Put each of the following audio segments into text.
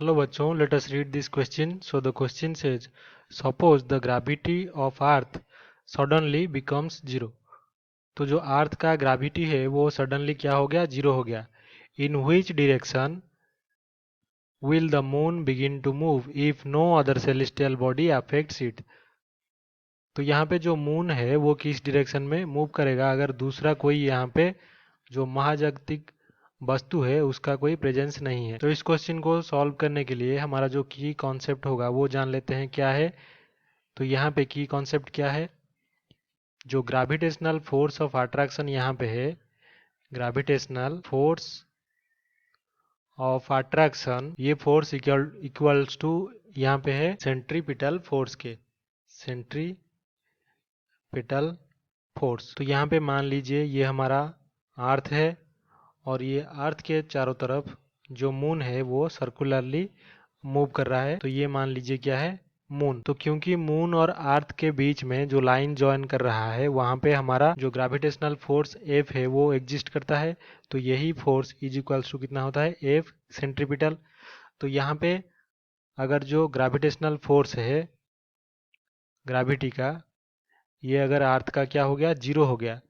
Hello बच्चों, let us read this question. So the question says, suppose the gravity of Earth suddenly becomes zero. तो जो अर्थ का gravity है वो suddenly क्या हो गया, जीरो हो गया. इन which direction will the moon begin to move if no other celestial body affects it? तो यहाँ पे जो मून है वो किस डायरेक्शन में मूव करेगा अगर दूसरा कोई यहाँ पे जो महाजागतिक वस्तु है उसका कोई प्रेजेंस नहीं है. तो इस क्वेश्चन को सॉल्व करने के लिए हमारा जो की कॉन्सेप्ट होगा वो जान लेते हैं क्या है. तो यहाँ पे की कॉन्सेप्ट क्या है, जो ग्रेविटेशनल फोर्स ऑफ अट्रैक्शन यहाँ पे है, ग्रेविटेशनल फोर्स ऑफ अट्रैक्शन, ये फोर्स इक्वल्स टू यहाँ पे है सेंट्रीपिटल फोर्स के, सेंट्रीपिटल फोर्स. तो यहाँ पे मान लीजिए ये हमारा अर्थ है और ये अर्थ के चारों तरफ जो मून है वो सर्कुलरली मूव कर रहा है. तो ये मान लीजिए क्या है, मून. तो क्योंकि मून और अर्थ के बीच में जो लाइन ज्वाइन कर रहा है वहां पे हमारा जो ग्रेविटेशनल फोर्स एफ है वो एग्जिस्ट करता है. तो यही फोर्स इज इक्वल्स टू कितना होता है, एफ सेंट्रीपिटल. तो यहाँ पे अगर जो ग्रेविटेशनल फोर्स है ग्रेविटी का, ये अगर अर्थ का क्या हो गया, जीरो हो गया,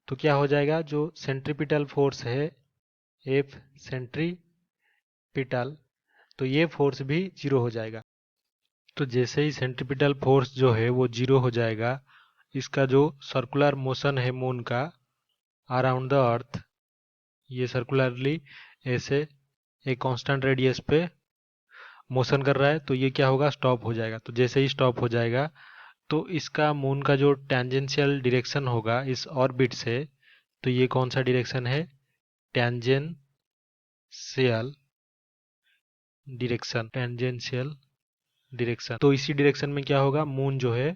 तो क्या हो जाएगा, जो सेंट्रीपिटल फोर्स है एफ सेंट्रीपिटल, तो ये फोर्स भी जीरो हो जाएगा. तो जैसे ही सेंट्रीपिटल फोर्स जो है वो जीरो हो जाएगा, इसका जो सर्कुलर मोशन है मून का अराउंड द अर्थ, ये सर्कुलरली ऐसे एक कांस्टेंट रेडियस पे मोशन कर रहा है, तो ये क्या होगा, स्टॉप हो जाएगा. तो जैसे ही स्टॉप हो जाएगा तो इसका मून का जो टेंजेंशियल डायरेक्शन होगा इस ऑर्बिट से, तो ये कौन सा डायरेक्शन है, टेंजेंशियल डायरेक्शन, टेंजेंशियल डायरेक्शन. तो इसी डायरेक्शन में क्या होगा, मून जो है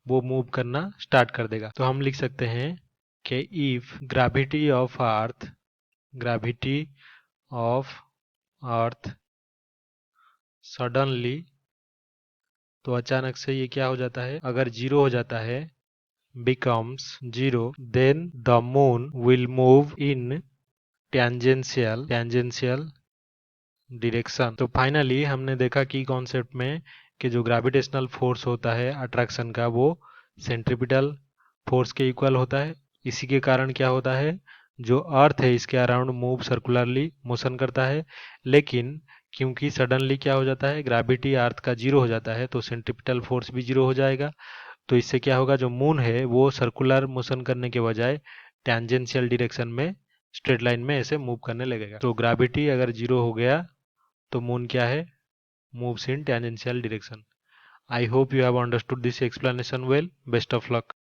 वो मूव करना स्टार्ट कर देगा. तो हम लिख सकते हैं कि if gravity of earth, gravity of earth suddenly, तो अचानक से ये क्या हो जाता है, अगर जीरो हो जाता है, becomes zero, then the moon will move in tangential direction. तो फाइनली हमने देखा कि कॉन्सेप्ट में कि जो ग्रेविटेशनल फोर्स होता है अट्रैक्शन का वो सेंट्रीपिटल फोर्स के इक्वल होता है. इसी के कारण क्या होता है, जो अर्थ है इसके अराउंड मूव सर्कुलरली मोशन करता है. लेकिन क्योंकि सडनली क्या हो जाता है, ग्रेविटी अर्थ का जीरो हो जाता है, तो सेंट्रीपिटल फोर्स भी जीरो हो जाएगा. तो इससे क्या होगा, जो मून है वो सर्कुलर मोशन करने के बजाय टेंजेंशियल डायरेक्शन में स्ट्रेट लाइन में ऐसे मूव करने लगेगा. तो ग्रेविटी अगर जीरो हो गया तो मून क्या है, moves in tangential direction. I hope you have understood this explanation well. Best of luck.